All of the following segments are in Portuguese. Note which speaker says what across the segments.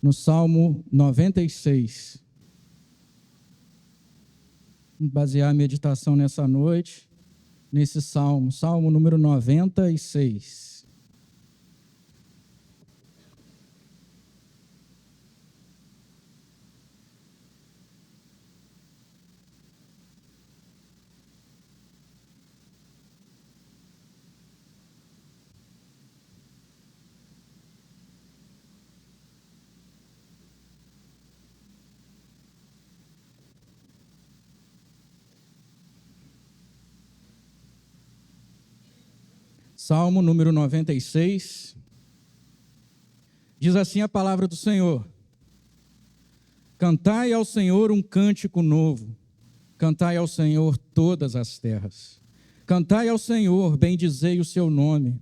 Speaker 1: no Salmo 96. Vamos basear a meditação nessa noite, nesse Salmo, Salmo número 96. Salmo número 96, diz assim a palavra do Senhor: Cantai ao Senhor um cântico novo, cantai ao Senhor todas as terras. Cantai ao Senhor, bendizei o seu nome,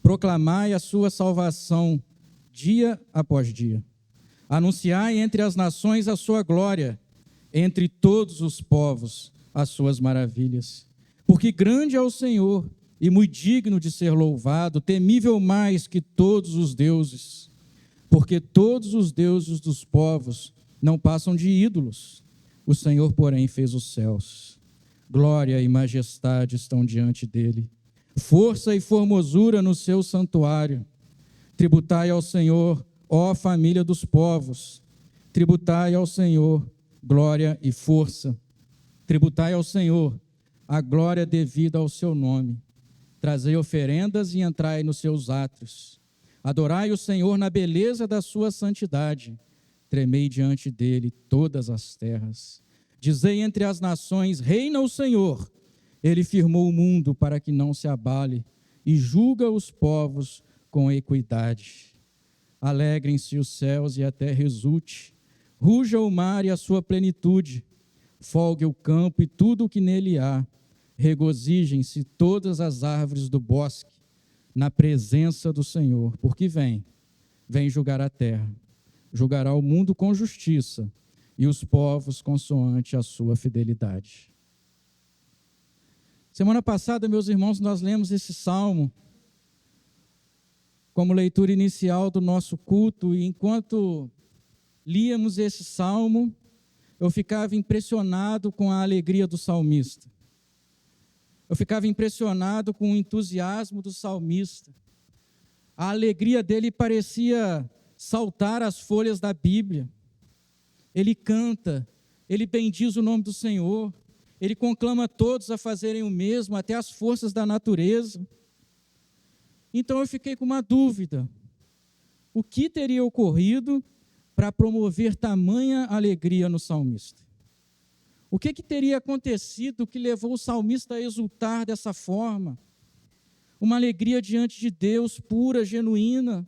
Speaker 1: proclamai a sua salvação dia após dia. Anunciai entre as nações a sua glória, entre todos os povos as suas maravilhas. Porque grande é o Senhor, e muito digno de ser louvado, temível mais que todos os deuses, porque todos os deuses dos povos não passam de ídolos. O Senhor, porém, fez os céus. Glória e majestade estão diante dele. Força e formosura no seu santuário. Tributai ao Senhor, ó família dos povos. Tributai ao Senhor glória e força. Tributai ao Senhor a glória devida ao seu nome. Trazei oferendas e entrai nos seus átrios. Adorai o Senhor na beleza da sua santidade. Tremei diante dele todas as terras. Dizei entre as nações: reina o Senhor. Ele firmou o mundo para que não se abale e julga os povos com equidade. Alegrem-se os céus e a terra exulte. Ruja o mar e a sua plenitude. Folgue o campo e tudo o que nele há. Regozijem-se todas as árvores do bosque na presença do Senhor, porque vem julgar a terra, julgará o mundo com justiça e os povos consoante a sua fidelidade. Semana passada, meus irmãos, nós lemos esse salmo como leitura inicial do nosso culto, e enquanto líamos esse salmo, eu ficava impressionado com a alegria do salmista. Eu ficava impressionado com o entusiasmo do salmista. A alegria dele parecia saltar as folhas da Bíblia. Ele canta, ele bendiz o nome do Senhor, ele conclama todos a fazerem o mesmo, até as forças da natureza. Então eu fiquei com uma dúvida: o que teria ocorrido para promover tamanha alegria no salmista? O que teria acontecido que levou o salmista a exultar dessa forma? Uma alegria diante de Deus, pura, genuína.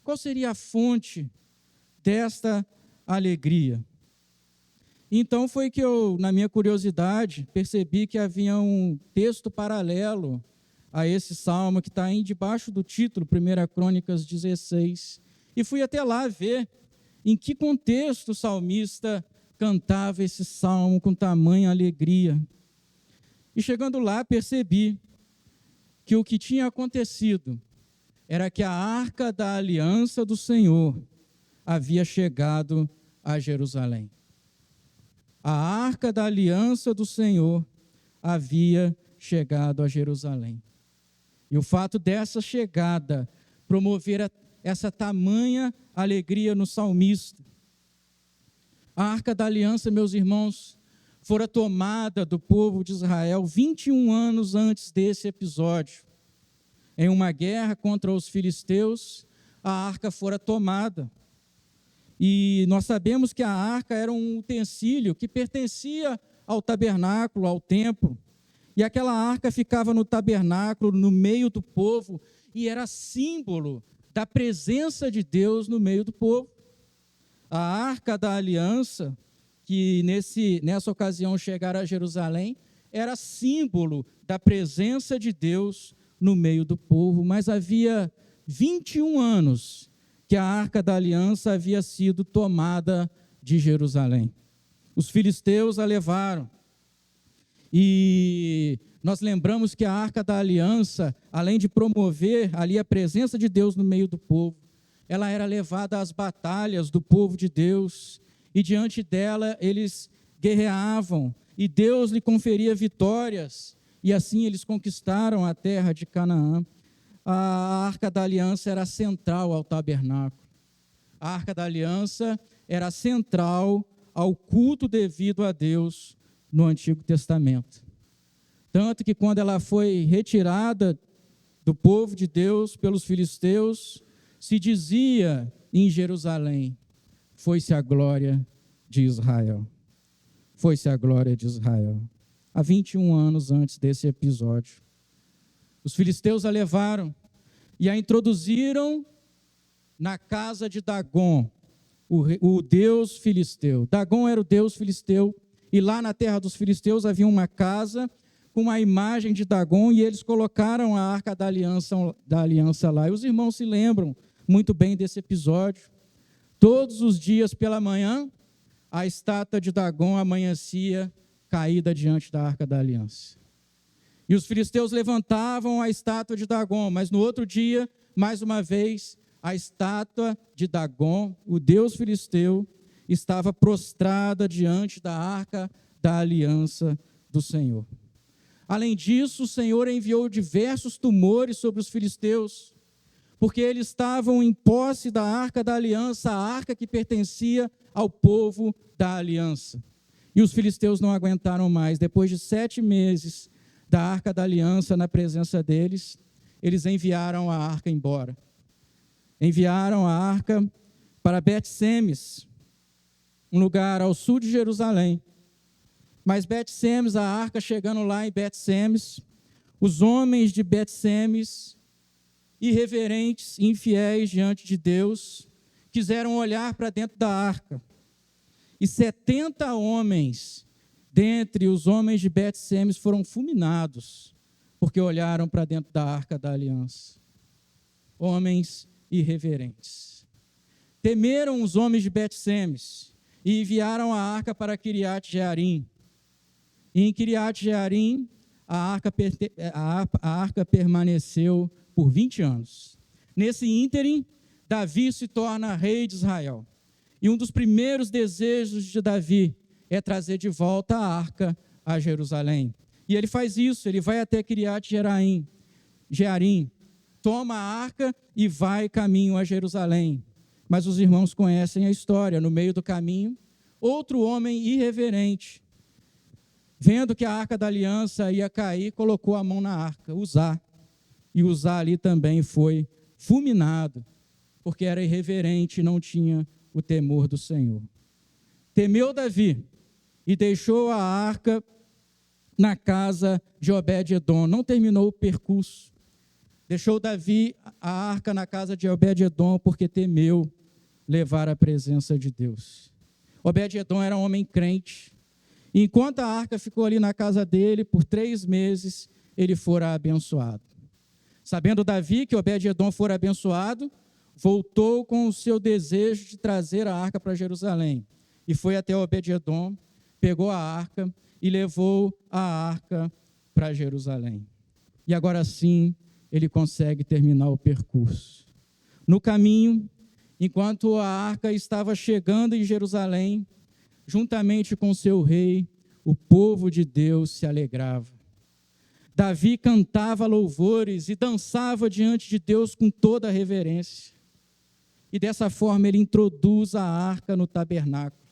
Speaker 1: Qual seria a fonte desta alegria? Então foi que eu, na minha curiosidade, percebi que havia um texto paralelo a esse salmo, que está aí debaixo do título, 1 Crônicas 16. E fui até lá ver em que contexto o salmista cantava esse salmo com tamanha alegria. E chegando lá, percebi que o que tinha acontecido era que a arca da aliança do Senhor havia chegado a Jerusalém. A arca da aliança do Senhor havia chegado a Jerusalém. E o fato dessa chegada promover essa tamanha alegria no salmista. A arca da aliança, meus irmãos, fora tomada do povo de Israel 21 anos antes desse episódio. Em uma guerra contra os filisteus, a arca fora tomada. E nós sabemos que a arca era um utensílio que pertencia ao tabernáculo, ao templo. E aquela arca ficava no tabernáculo, no meio do povo, e era símbolo da presença de Deus no meio do povo. A arca da aliança, que nessa ocasião chegara a Jerusalém, era símbolo da presença de Deus no meio do povo, mas havia 21 anos que a arca da aliança havia sido tomada de Jerusalém. Os filisteus a levaram. E nós lembramos que a arca da aliança, além de promover ali a presença de Deus no meio do povo, ela era levada às batalhas do povo de Deus, e diante dela eles guerreavam, e Deus lhe conferia vitórias, e assim eles conquistaram a terra de Canaã. A Arca da Aliança era central ao tabernáculo. A Arca da Aliança era central ao culto devido a Deus no Antigo Testamento. Tanto que quando ela foi retirada do povo de Deus pelos filisteus, se dizia em Jerusalém: foi-se a glória de Israel. Foi-se a glória de Israel. Há 21 anos antes desse episódio. Os filisteus a levaram e a introduziram na casa de Dagom, o deus filisteu. Dagom era o deus filisteu, e lá na terra dos filisteus havia uma casa com a imagem de Dagom, e eles colocaram a Arca da Aliança lá. E os irmãos se lembram muito bem desse episódio. Todos os dias pela manhã, a estátua de Dagom amanhecia caída diante da Arca da Aliança. E os filisteus levantavam a estátua de Dagom, mas no outro dia, mais uma vez, a estátua de Dagom, o deus filisteu, estava prostrada diante da Arca da Aliança do Senhor. Além disso, o Senhor enviou diversos tumores sobre os filisteus, porque eles estavam em posse da Arca da Aliança, a arca que pertencia ao povo da aliança. E os filisteus não aguentaram mais. Depois de 7 meses da Arca da Aliança na presença deles, eles enviaram a arca embora. Enviaram a arca para Bet-Semes, um lugar ao sul de Jerusalém. Mas Bet-Semes, a arca chegando lá em Bet-Semes, os homens de Bet-Semes, irreverentes, infiéis diante de Deus, quiseram olhar para dentro da arca. E 70 homens, dentre os homens de Bet-Semes, foram fulminados, porque olharam para dentro da Arca da Aliança. Homens irreverentes. Temeram os homens de Bet-Semes e enviaram a arca para Quiriat-Jearim. E em Quiriat-Jearim, a arca permaneceu por 20 anos. Nesse ínterim, Davi se torna rei de Israel. E um dos primeiros desejos de Davi é trazer de volta a arca a Jerusalém. E ele faz isso, ele vai até Quiriat-Jearim, toma a arca e vai caminho a Jerusalém. Mas os irmãos conhecem a história. No meio do caminho, outro homem irreverente, vendo que a arca da aliança ia cair, colocou a mão na arca, Uzá. E Uzá ali também foi fulminado, porque era irreverente e não tinha o temor do Senhor. Temeu Davi e deixou a arca na casa de Obed-Edom. Não terminou o percurso. Deixou Davi a arca na casa de Obed-Edom porque temeu levar a presença de Deus. Obed-Edom era um homem crente. E enquanto a arca ficou ali na casa dele, por 3 meses, ele fora abençoado. Sabendo Davi que Obed-Edom fora abençoado, voltou com o seu desejo de trazer a arca para Jerusalém. E foi até Obed-Edom, pegou a arca e levou a arca para Jerusalém. E agora sim, ele consegue terminar o percurso. No caminho, enquanto a arca estava chegando em Jerusalém, juntamente com seu rei, o povo de Deus se alegrava. Davi cantava louvores e dançava diante de Deus com toda a reverência. E dessa forma ele introduz a arca no tabernáculo.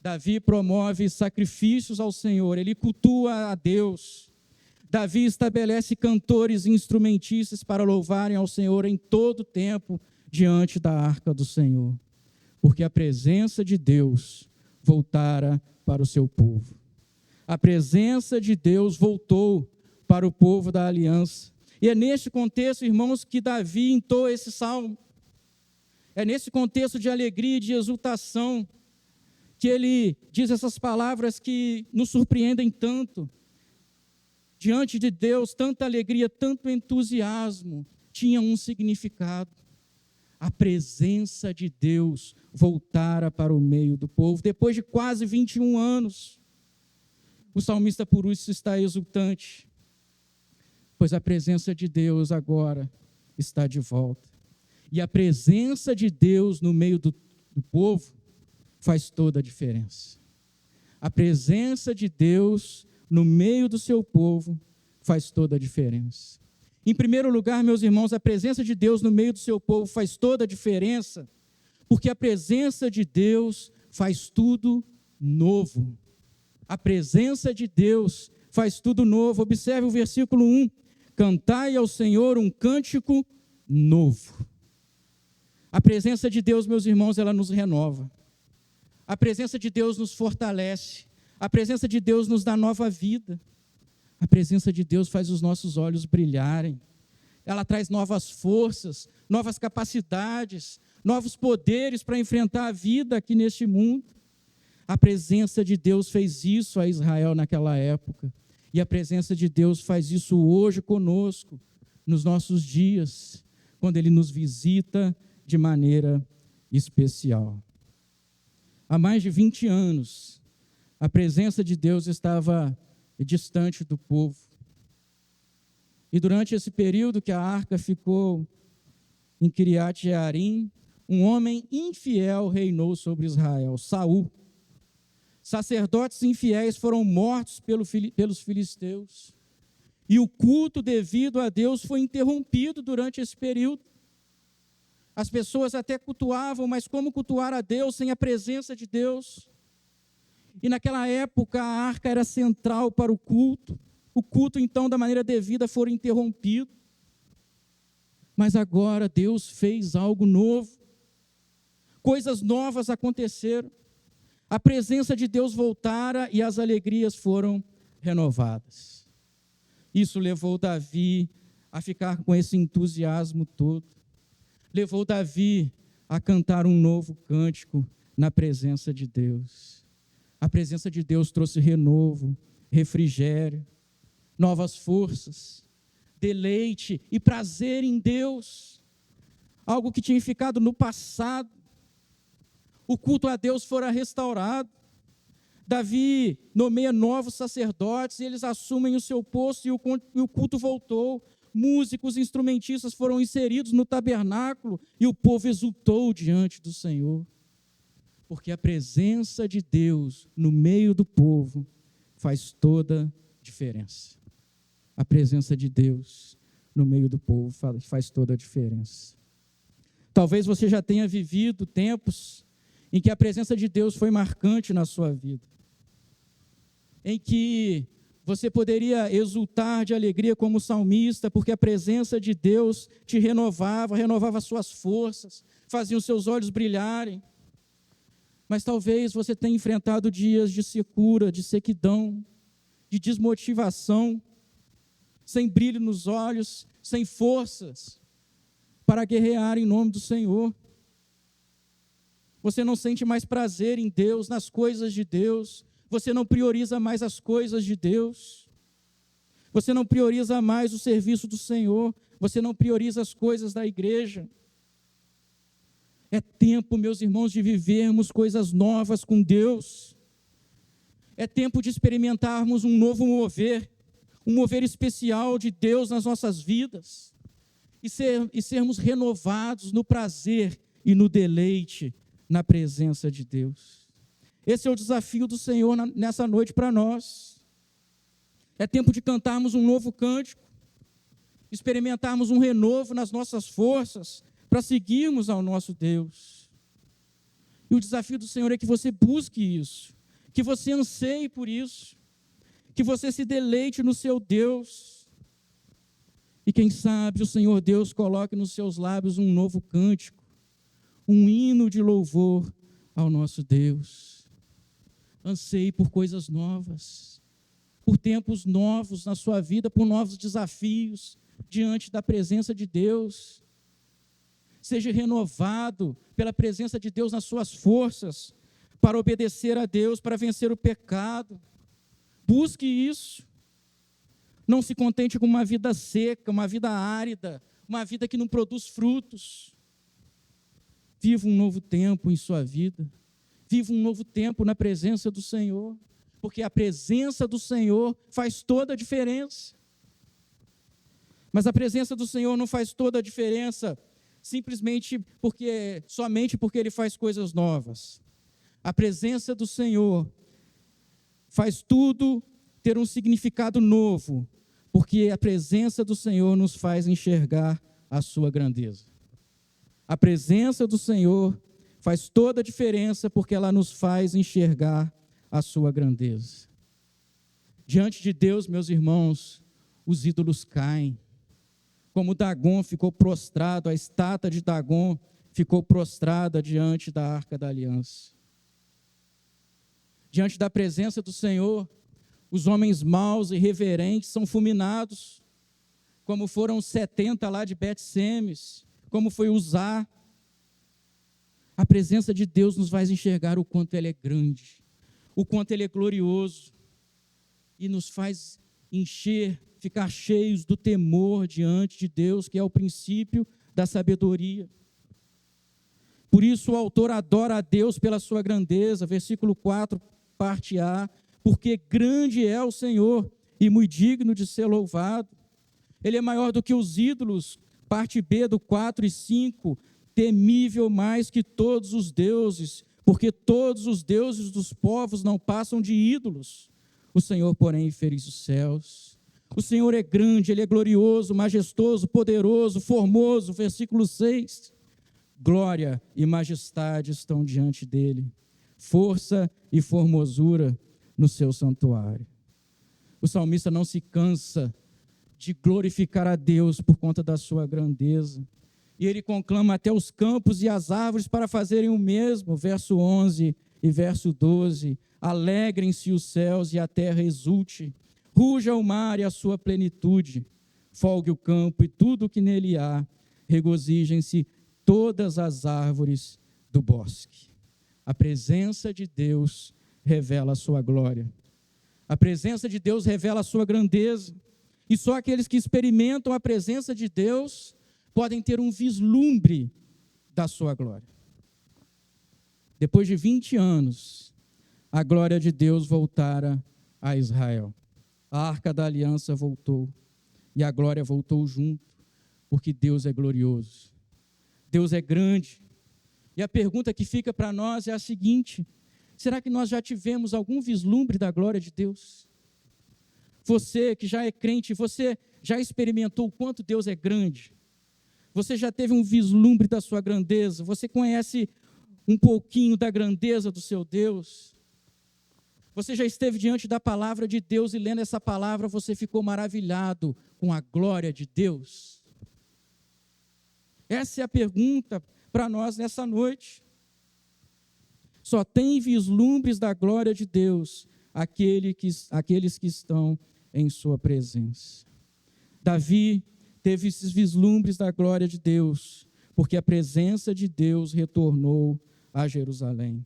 Speaker 1: Davi promove sacrifícios ao Senhor, ele cultua a Deus. Davi estabelece cantores e instrumentistas para louvarem ao Senhor em todo tempo diante da arca do Senhor, porque a presença de Deus voltara para o seu povo. A presença de Deus voltou para o povo da aliança. E é neste contexto, irmãos, que Davi entoa esse salmo. É nesse contexto de alegria e de exultação que ele diz essas palavras que nos surpreendem tanto. Diante de Deus, tanta alegria, tanto entusiasmo, tinha um significado. A presença de Deus voltara para o meio do povo. Depois de quase 21 anos, o salmista por isso está exultante, pois a presença de Deus agora está de volta. E a presença de Deus no meio do povo faz toda a diferença. A presença de Deus no meio do seu povo faz toda a diferença. Em primeiro lugar, meus irmãos, a presença de Deus no meio do seu povo faz toda a diferença, porque a presença de Deus faz tudo novo. A presença de Deus faz tudo novo. Observe o versículo 1. Cantai ao Senhor um cântico novo. A presença de Deus, meus irmãos, ela nos renova. A presença de Deus nos fortalece. A presença de Deus nos dá nova vida. A presença de Deus faz os nossos olhos brilharem. Ela traz novas forças, novas capacidades, novos poderes para enfrentar a vida aqui neste mundo. A presença de Deus fez isso a Israel naquela época. E a presença de Deus faz isso hoje conosco, nos nossos dias, quando Ele nos visita de maneira especial. Há mais de 20 anos, a presença de Deus estava distante do povo. E durante esse período que a arca ficou em Kiriat Jearim, um homem infiel reinou sobre Israel, Saul. Sacerdotes infiéis foram mortos pelos filisteus. E o culto devido a Deus foi interrompido durante esse período. As pessoas até cultuavam, mas como cultuar a Deus sem a presença de Deus? E naquela época a arca era central para o culto. O culto, então, da maneira devida, foi interrompido. Mas agora Deus fez algo novo. Coisas novas aconteceram. A presença de Deus voltara e as alegrias foram renovadas. Isso levou Davi a ficar com esse entusiasmo todo. Levou Davi a cantar um novo cântico na presença de Deus. A presença de Deus trouxe renovo, refrigério, novas forças, deleite e prazer em Deus. Algo que tinha ficado no passado. O culto a Deus fora restaurado. Davi nomeia novos sacerdotes e eles assumem o seu posto e o culto voltou. Músicos, instrumentistas foram inseridos no tabernáculo e o povo exultou diante do Senhor. Porque a presença de Deus no meio do povo faz toda diferença. A presença de Deus no meio do povo faz toda a diferença. Talvez você já tenha vivido tempos em que a presença de Deus foi marcante na sua vida, em que você poderia exultar de alegria como salmista, porque a presença de Deus te renovava suas forças, fazia os seus olhos brilharem. Mas talvez você tenha enfrentado dias de secura, de sequidão, de desmotivação, sem brilho nos olhos, sem forças para guerrear em nome do Senhor. Você não sente mais prazer em Deus, nas coisas de Deus. Você não prioriza mais as coisas de Deus. Você não prioriza mais o serviço do Senhor. Você não prioriza as coisas da igreja. É tempo, meus irmãos, de vivermos coisas novas com Deus. É tempo de experimentarmos um novo mover, um mover especial de Deus nas nossas vidas. E sermos renovados no prazer e no deleite na presença de Deus. Esse é o desafio do Senhor nessa noite para nós. É tempo de cantarmos um novo cântico, experimentarmos um renovo nas nossas forças, para seguirmos ao nosso Deus. E o desafio do Senhor é que você busque isso, que você anseie por isso, que você se deleite no seu Deus. E quem sabe o Senhor Deus coloque nos seus lábios um novo cântico, um hino de louvor ao nosso Deus. Anseie por coisas novas, por tempos novos na sua vida, por novos desafios diante da presença de Deus. Seja renovado pela presença de Deus nas suas forças, para obedecer a Deus, para vencer o pecado. Busque isso. Não se contente com uma vida seca, uma vida árida, uma vida que não produz frutos. Viva um novo tempo em sua vida. Viva um novo tempo na presença do Senhor, porque a presença do Senhor faz toda a diferença. Mas a presença do Senhor não faz toda a diferença somente porque Ele faz coisas novas. A presença do Senhor faz tudo ter um significado novo, porque a presença do Senhor nos faz enxergar a sua grandeza. A presença do Senhor faz toda a diferença, porque ela nos faz enxergar a sua grandeza. Diante de Deus, meus irmãos, os ídolos caem. Como Dagon ficou prostrado, a estátua de Dagon ficou prostrada diante da Arca da Aliança. Diante da presença do Senhor, os homens maus e irreverentes são fulminados, como foram os 70 lá de Bet-Semes, como foi Uzá. A presença de Deus nos faz enxergar o quanto Ele é grande, o quanto Ele é glorioso, e nos faz ficar cheios do temor diante de Deus, que é o princípio da sabedoria. Por isso o autor adora a Deus pela sua grandeza, versículo 4, parte A, porque grande é o Senhor e muito digno de ser louvado. Ele é maior do que os ídolos, parte B do 4 e 5, temível mais que todos os deuses, porque todos os deuses dos povos não passam de ídolos. O Senhor, porém, fez os céus. O Senhor é grande, Ele é glorioso, majestoso, poderoso, formoso, versículo 6. Glória e majestade estão diante dEle, força e formosura no seu santuário. O salmista não se cansa de glorificar a Deus por conta da sua grandeza. E ele conclama até os campos e as árvores para fazerem o mesmo, verso 11 e verso 12. Alegrem-se os céus e a terra exulte, ruja o mar e a sua plenitude, folgue o campo e tudo o que nele há, regozijem-se todas as árvores do bosque. A presença de Deus revela a sua glória. A presença de Deus revela a sua grandeza. E só aqueles que experimentam a presença de Deus podem ter um vislumbre da sua glória. Depois de 20 anos, a glória de Deus voltara a Israel. A Arca da Aliança voltou e a glória voltou junto, porque Deus é glorioso. Deus é grande. E a pergunta que fica para nós é a seguinte: será que nós já tivemos algum vislumbre da glória de Deus? Você que já é crente, você já experimentou o quanto Deus é grande? Você já teve um vislumbre da sua grandeza? Você conhece um pouquinho da grandeza do seu Deus? Você já esteve diante da palavra de Deus e lendo essa palavra, você ficou maravilhado com a glória de Deus? Essa é a pergunta para nós nessa noite. Só tem vislumbres da glória de Deus aqueles que estão em sua presença. Davi teve esses vislumbres da glória de Deus, porque a presença de Deus retornou a Jerusalém.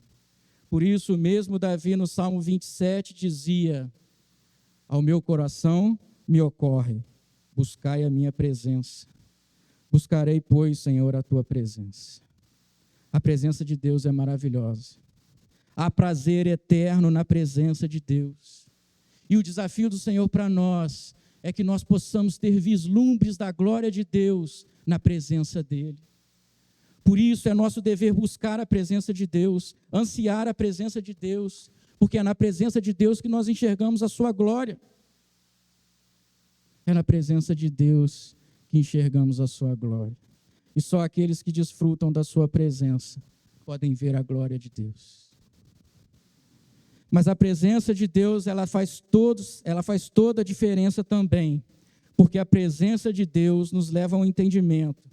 Speaker 1: Por isso mesmo Davi no Salmo 27 dizia: ao meu coração me ocorre, buscai a minha presença. Buscarei, pois, Senhor, a tua presença. A presença de Deus é maravilhosa. Há prazer eterno na presença de Deus. E o desafio do Senhor para nós é que nós possamos ter vislumbres da glória de Deus na presença dEle. Por isso é nosso dever buscar a presença de Deus, ansiar a presença de Deus, porque é na presença de Deus que nós enxergamos a sua glória. É na presença de Deus que enxergamos a sua glória. E só aqueles que desfrutam da sua presença podem ver a glória de Deus. Mas a presença de Deus, ela faz toda a diferença também, porque a presença de Deus nos leva ao entendimento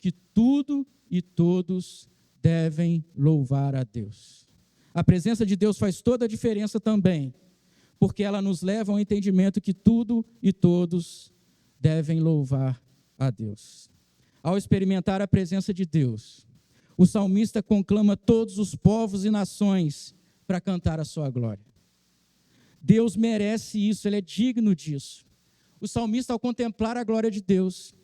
Speaker 1: que tudo e todos devem louvar a Deus. A presença de Deus faz toda a diferença também, porque ela nos leva ao entendimento que tudo e todos devem louvar a Deus. Ao experimentar a presença de Deus, o salmista conclama todos os povos e nações para cantar a sua glória. Deus merece isso, Ele é digno disso. O salmista, ao contemplar a glória de Deus,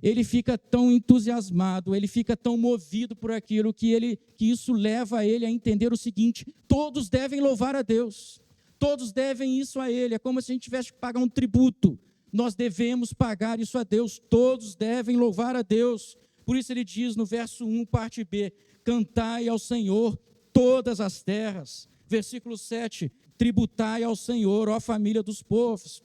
Speaker 1: ele fica tão entusiasmado, ele fica tão movido por aquilo que isso leva ele a entender o seguinte: todos devem louvar a Deus, todos devem isso a Ele. É como se a gente tivesse que pagar um tributo. Nós devemos pagar isso a Deus, todos devem louvar a Deus. Por isso ele diz no verso 1, parte B, cantai ao Senhor todas as terras. Versículo 7, tributai ao Senhor, ó família dos povos,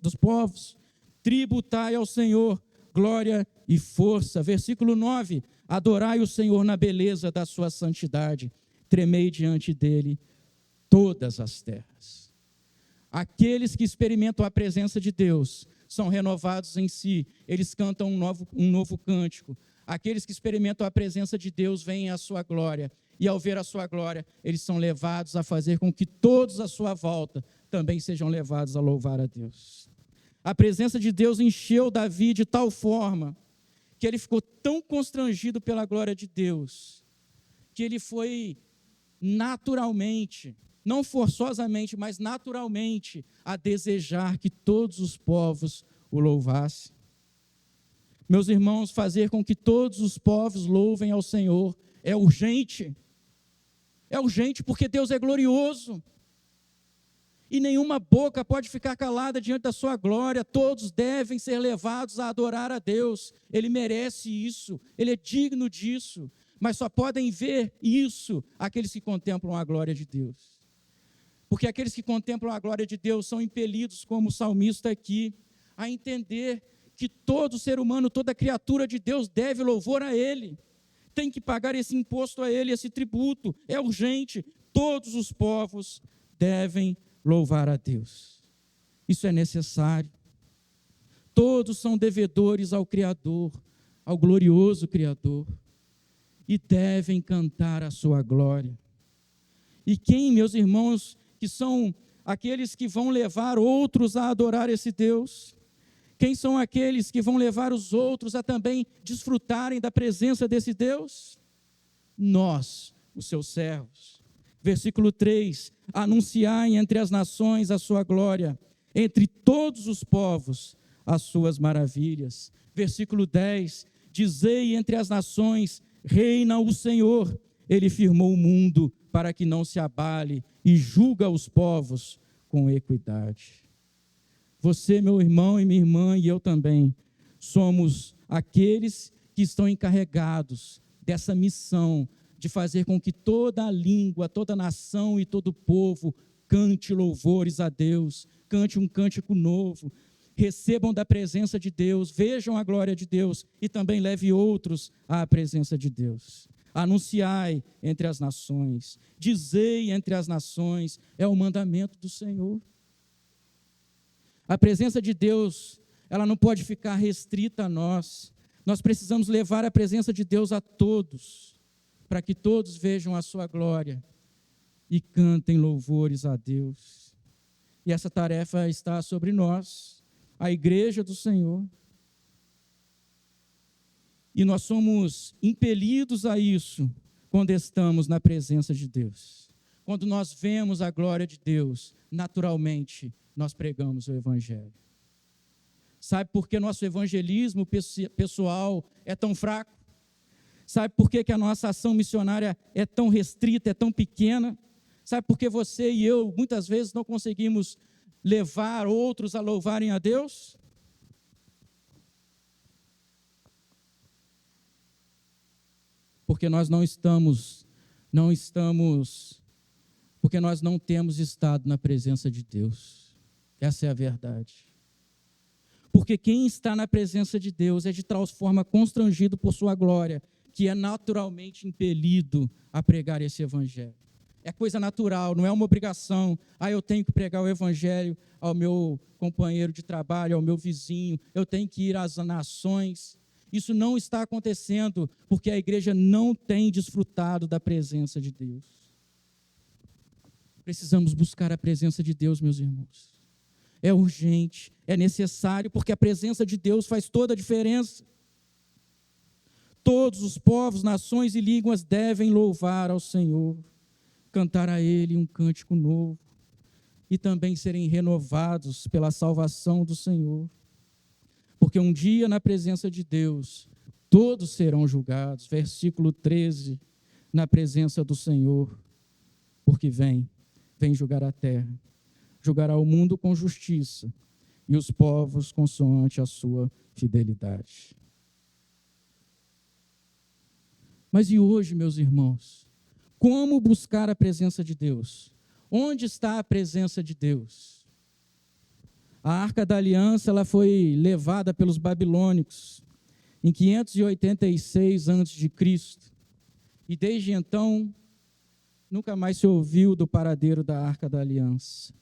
Speaker 1: tributai ao Senhor glória e força. Versículo 9, adorai o Senhor na beleza da sua santidade, tremei diante dele todas as terras. Aqueles que experimentam a presença de Deus são renovados em si, eles cantam um novo cântico. Aqueles que experimentam a presença de Deus veem a sua glória, e ao ver a sua glória, eles são levados a fazer com que todos à sua volta também sejam levados a louvar a Deus. A presença de Deus encheu Davi de tal forma que ele ficou tão constrangido pela glória de Deus, que ele foi naturalmente, não forçosamente, mas naturalmente, a desejar que todos os povos o louvassem. Meus irmãos, fazer com que todos os povos louvem ao Senhor é urgente. É urgente porque Deus é glorioso. E nenhuma boca pode ficar calada diante da sua glória. Todos devem ser levados a adorar a Deus. Ele merece isso, ele é digno disso. Mas só podem ver isso aqueles que contemplam a glória de Deus. Porque aqueles que contemplam a glória de Deus são impelidos, como o salmista aqui, a entender que todo ser humano, toda criatura de Deus deve louvor a Ele. Tem que pagar esse imposto a Ele, esse tributo. É urgente. Todos os povos devem louvar a Deus. Isso é necessário. Todos são devedores ao Criador, ao glorioso Criador, e devem cantar a sua glória. E quem, meus irmãos, que são aqueles que vão levar outros a adorar esse Deus? Quem são aqueles que vão levar os outros a também desfrutarem da presença desse Deus? Nós, os seus servos. Versículo 3, anunciai entre as nações a sua glória, entre todos os povos as suas maravilhas. Versículo 10, dizei entre as nações, reina o Senhor, ele firmou o mundo para que não se abale e julga os povos com equidade. Você, meu irmão e minha irmã, e eu também, somos aqueles que estão encarregados dessa missão de fazer com que toda a língua, toda a nação e todo o povo cante louvores a Deus, cante um cântico novo, recebam da presença de Deus, vejam a glória de Deus e também leve outros à presença de Deus. Anunciai entre as nações, dizei entre as nações, é o mandamento do Senhor. A presença de Deus, ela não pode ficar restrita a nós. Nós precisamos levar a presença de Deus a todos, para que todos vejam a sua glória e cantem louvores a Deus. E essa tarefa está sobre nós, a igreja do Senhor. E nós somos impelidos a isso quando estamos na presença de Deus. Quando nós vemos a glória de Deus, naturalmente, nós pregamos o Evangelho. Sabe por que nosso evangelismo pessoal é tão fraco? Sabe por que a nossa ação missionária é tão restrita, é tão pequena? Sabe por que você e eu, muitas vezes, não conseguimos levar outros a louvarem a Deus? Porque nós porque nós não temos estado na presença de Deus. Essa é a verdade. Porque quem está na presença de Deus é de tal forma constrangido por sua glória, que é naturalmente impelido a pregar esse evangelho. É coisa natural, não é uma obrigação. Eu tenho que pregar o evangelho ao meu companheiro de trabalho, ao meu vizinho, eu tenho que ir às nações. Isso não está acontecendo porque a igreja não tem desfrutado da presença de Deus. Precisamos buscar a presença de Deus, meus irmãos. É urgente, é necessário, porque a presença de Deus faz toda a diferença. Todos os povos, nações e línguas devem louvar ao Senhor, cantar a Ele um cântico novo e também serem renovados pela salvação do Senhor. Porque um dia na presença de Deus, todos serão julgados. Versículo 13, na presença do Senhor, porque vem julgar a terra. Julgará o mundo com justiça e os povos consoante a sua fidelidade. Mas e hoje, meus irmãos? Como buscar a presença de Deus? Onde está a presença de Deus? A Arca da Aliança ela foi levada pelos babilônicos em 586 a.C. E desde então, nunca mais se ouviu do paradeiro da Arca da Aliança.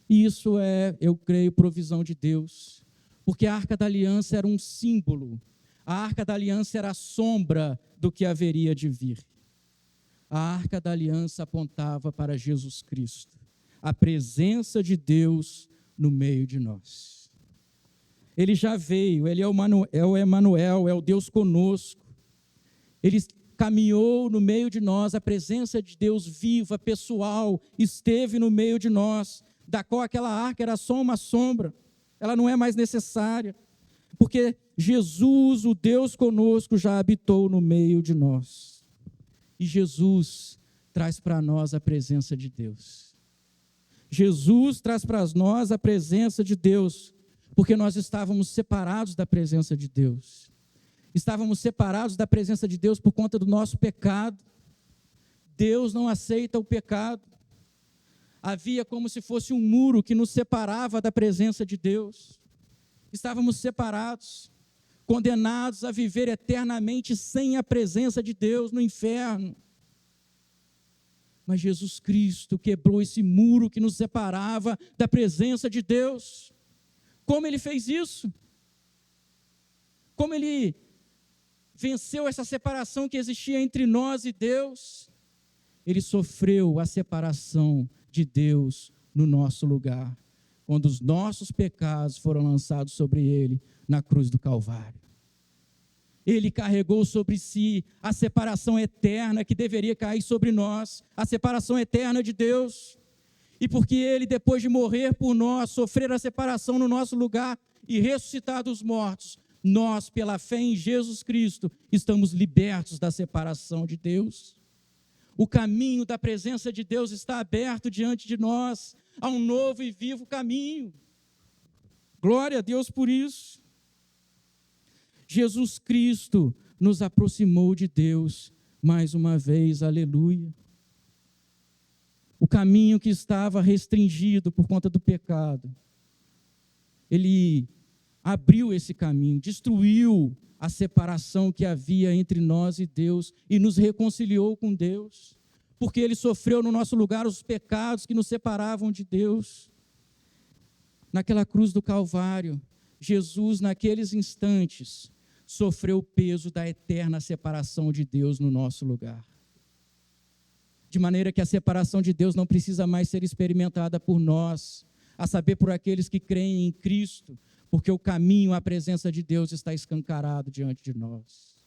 Speaker 1: E isso é, eu creio, provisão de Deus, porque a Arca da Aliança era um símbolo, a Arca da Aliança era a sombra do que haveria de vir. A Arca da Aliança apontava para Jesus Cristo, a presença de Deus no meio de nós. Ele já veio, ele é o Emanuel, é o Deus conosco. Ele caminhou no meio de nós, a presença de Deus viva, pessoal, esteve no meio de nós, da qual aquela arca era só uma sombra, ela não é mais necessária, porque Jesus, o Deus conosco, já habitou no meio de nós. E Jesus traz para nós a presença de Deus. Jesus traz para nós a presença de Deus, porque nós estávamos separados da presença de Deus. Estávamos separados da presença de Deus por conta do nosso pecado. Deus não aceita o pecado. Havia como se fosse um muro que nos separava da presença de Deus. Estávamos separados, condenados a viver eternamente sem a presença de Deus no inferno. Mas Jesus Cristo quebrou esse muro que nos separava da presença de Deus. Como Ele fez isso? Como Ele venceu essa separação que existia entre nós e Deus? Ele sofreu a separação de Deus no nosso lugar, quando os nossos pecados foram lançados sobre Ele na cruz do Calvário. Ele carregou sobre si a separação eterna que deveria cair sobre nós, a separação eterna de Deus. E porque Ele, depois de morrer por nós, sofrer a separação no nosso lugar e ressuscitar dos mortos, nós, pela fé em Jesus Cristo, estamos libertos da separação de Deus. O caminho da presença de Deus está aberto diante de nós, há um novo e vivo caminho. Glória a Deus por isso. Jesus Cristo nos aproximou de Deus mais uma vez, aleluia. O caminho que estava restringido por conta do pecado, Ele abriu esse caminho, destruiu a separação que havia entre nós e Deus e nos reconciliou com Deus, porque Ele sofreu no nosso lugar os pecados que nos separavam de Deus. Naquela cruz do Calvário, Jesus, naqueles instantes, sofreu o peso da eterna separação de Deus no nosso lugar. De maneira que a separação de Deus não precisa mais ser experimentada por nós, a saber, por aqueles que creem em Cristo, porque o caminho à presença de Deus está escancarado diante de nós.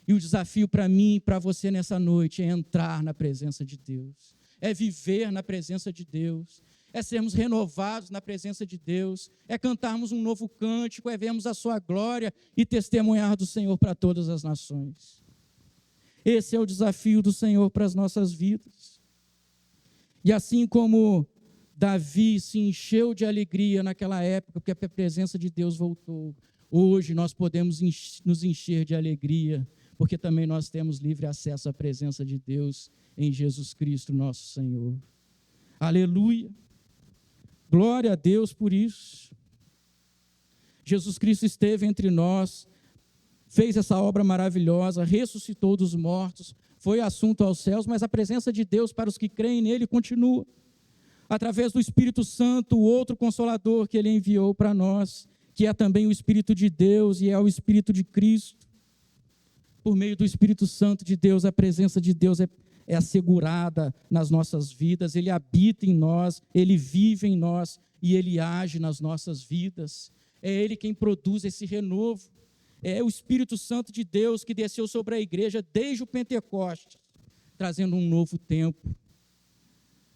Speaker 1: E o desafio para mim e para você nessa noite é entrar na presença de Deus, é viver na presença de Deus, é sermos renovados na presença de Deus, é cantarmos um novo cântico, é vermos a sua glória e testemunhar do Senhor para todas as nações. Esse é o desafio do Senhor para as nossas vidas. E assim como Davi se encheu de alegria naquela época, porque a presença de Deus voltou, hoje nós podemos nos encher de alegria, porque também nós temos livre acesso à presença de Deus em Jesus Cristo, nosso Senhor. Aleluia! Glória a Deus por isso. Jesus Cristo esteve entre nós, fez essa obra maravilhosa, ressuscitou dos mortos, foi assunto aos céus, mas a presença de Deus para os que creem nele continua. Através do Espírito Santo, o outro Consolador que Ele enviou para nós, que é também o Espírito de Deus e é o Espírito de Cristo. Por meio do Espírito Santo de Deus, a presença de Deus é assegurada nas nossas vidas, Ele habita em nós, Ele vive em nós e Ele age nas nossas vidas. É Ele quem produz esse renovo. É o Espírito Santo de Deus que desceu sobre a igreja desde o Pentecostes, trazendo um novo tempo,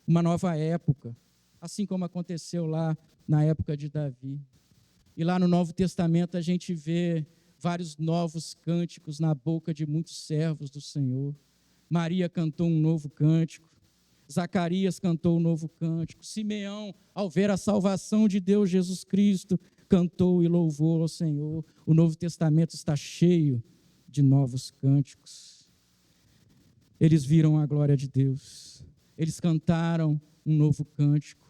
Speaker 1: uma nova época, assim como aconteceu lá na época de Davi. E lá no Novo Testamento a gente vê vários novos cânticos na boca de muitos servos do Senhor. Maria cantou um novo cântico, Zacarias cantou um novo cântico, Simeão, ao ver a salvação de Deus Jesus Cristo, cantou e louvou ao Senhor. O Novo Testamento está cheio de novos cânticos. Eles viram a glória de Deus. Eles cantaram um novo cântico.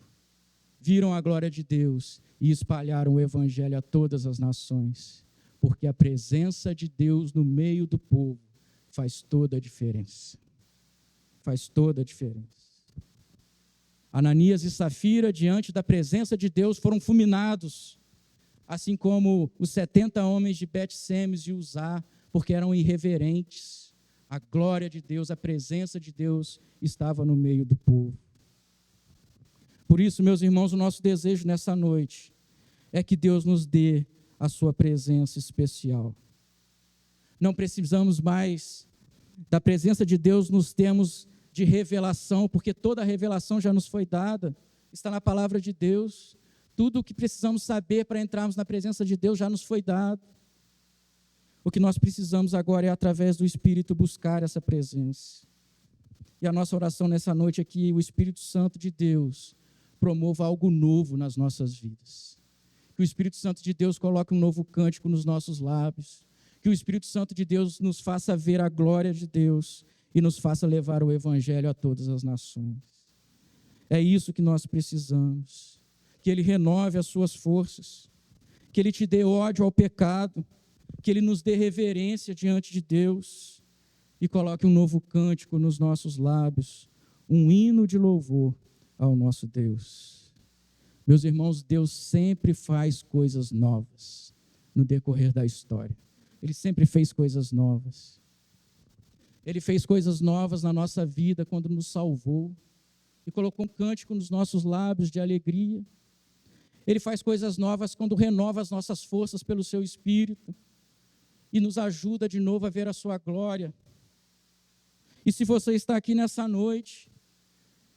Speaker 1: Viram a glória de Deus e espalharam o evangelho a todas as nações. Porque a presença de Deus no meio do povo faz toda a diferença. Faz toda a diferença. Ananias e Safira, diante da presença de Deus, foram fulminados, assim como os 70 homens de Bet-Semes e Uzá, porque eram irreverentes. A glória de Deus, a presença de Deus estava no meio do povo. Por isso, meus irmãos, o nosso desejo nessa noite é que Deus nos dê a sua presença especial. Não precisamos mais da presença de Deus nos termos de revelação, porque toda a revelação já nos foi dada, está na palavra de Deus. Tudo o que precisamos saber para entrarmos na presença de Deus já nos foi dado. O que nós precisamos agora é, através do Espírito, buscar essa presença. E a nossa oração nessa noite é que o Espírito Santo de Deus promova algo novo nas nossas vidas. Que o Espírito Santo de Deus coloque um novo cântico nos nossos lábios. Que o Espírito Santo de Deus nos faça ver a glória de Deus e nos faça levar o Evangelho a todas as nações. É isso que nós precisamos. Que Ele renove as suas forças. Que Ele te dê ódio ao pecado. Que Ele nos dê reverência diante de Deus. E coloque um novo cântico nos nossos lábios. Um hino de louvor ao nosso Deus. Meus irmãos, Deus sempre faz coisas novas no decorrer da história. Ele sempre fez coisas novas. Ele fez coisas novas na nossa vida quando nos salvou e colocou um cântico nos nossos lábios de alegria. Ele faz coisas novas quando renova as nossas forças pelo seu Espírito e nos ajuda de novo a ver a sua glória. E se você está aqui nessa noite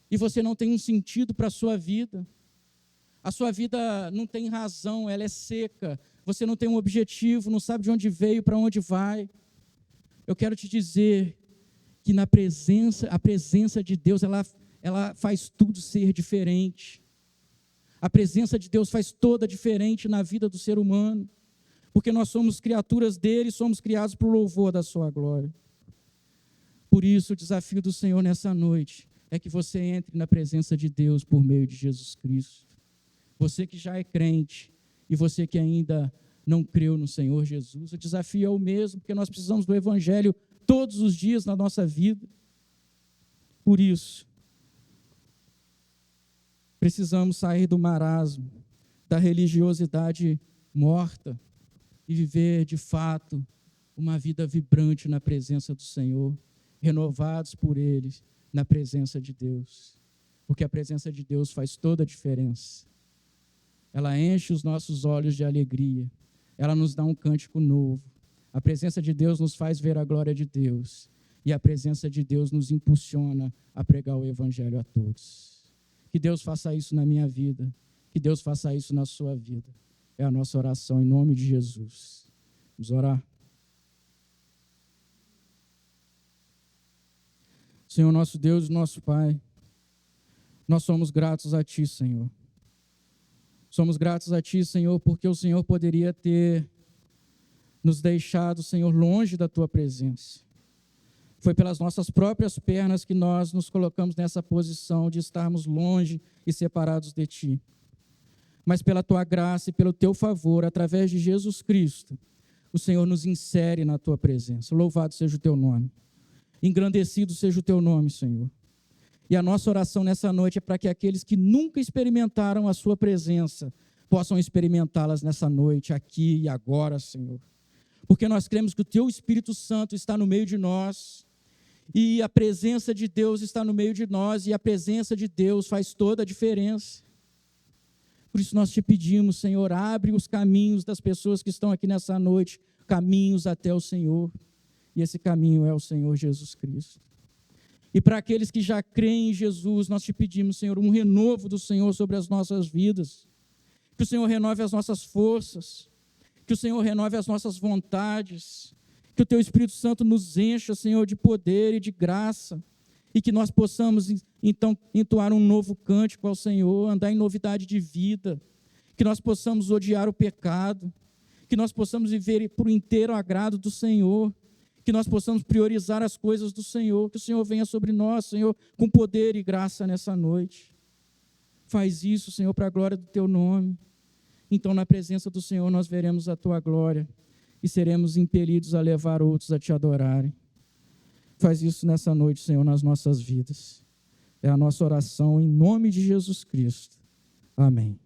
Speaker 1: e você não tem um sentido para a sua vida não tem razão, ela é seca, você não tem um objetivo, não sabe de onde veio, para onde vai, eu quero te dizer que a presença de Deus, ela faz tudo ser diferente. A presença de Deus faz toda a diferença na vida do ser humano, porque nós somos criaturas dele, somos criados para o louvor da sua glória. Por isso, o desafio do Senhor nessa noite é que você entre na presença de Deus por meio de Jesus Cristo. Você que já é crente e você que ainda não creu no Senhor Jesus, o desafio é o mesmo, porque nós precisamos do Evangelho todos os dias na nossa vida. Por isso, precisamos sair do marasmo, da religiosidade morta e viver, de fato, uma vida vibrante na presença do Senhor, renovados por Ele, na presença de Deus. Porque a presença de Deus faz toda a diferença. Ela enche os nossos olhos de alegria. Ela nos dá um cântico novo. A presença de Deus nos faz ver a glória de Deus. E a presença de Deus nos impulsiona a pregar o Evangelho a todos. Que Deus faça isso na minha vida. Que Deus faça isso na sua vida. É a nossa oração em nome de Jesus. Vamos orar. Senhor, nosso Deus e nosso Pai, nós somos gratos a Ti, Senhor. Somos gratos a Ti, Senhor, porque o Senhor poderia ter nos deixado, Senhor, longe da Tua presença. Foi pelas nossas próprias pernas que nós nos colocamos nessa posição de estarmos longe e separados de Ti. Mas pela Tua graça e pelo Teu favor, através de Jesus Cristo, o Senhor nos insere na Tua presença. Louvado seja o Teu nome. Engrandecido seja o Teu nome, Senhor. E a nossa oração nessa noite é para que aqueles que nunca experimentaram a Sua presença possam experimentá-las nessa noite, aqui e agora, Senhor. Porque nós cremos que o Teu Espírito Santo está no meio de nós e a presença de Deus está no meio de nós e a presença de Deus faz toda a diferença. Por isso nós Te pedimos, Senhor, abre os caminhos das pessoas que estão aqui nessa noite, caminhos até o Senhor. E esse caminho é o Senhor Jesus Cristo. E para aqueles que já creem em Jesus, nós Te pedimos, Senhor, um renovo do Senhor sobre as nossas vidas. Que o Senhor renove as nossas forças. Que o Senhor renove as nossas vontades. Que o Teu Espírito Santo nos encha, Senhor, de poder e de graça. E que nós possamos, então, entoar um novo cântico ao Senhor, andar em novidade de vida. Que nós possamos odiar o pecado. Que nós possamos viver por inteiro agrado do Senhor. que nós possamos priorizar as coisas do Senhor, que o Senhor venha sobre nós, Senhor, com poder e graça nessa noite. Faz isso, Senhor, para a glória do Teu nome. Então, na presença do Senhor, nós veremos a Tua glória e seremos impelidos a levar outros a Te adorarem. Faz isso nessa noite, Senhor, nas nossas vidas. É a nossa oração em nome de Jesus Cristo. Amém.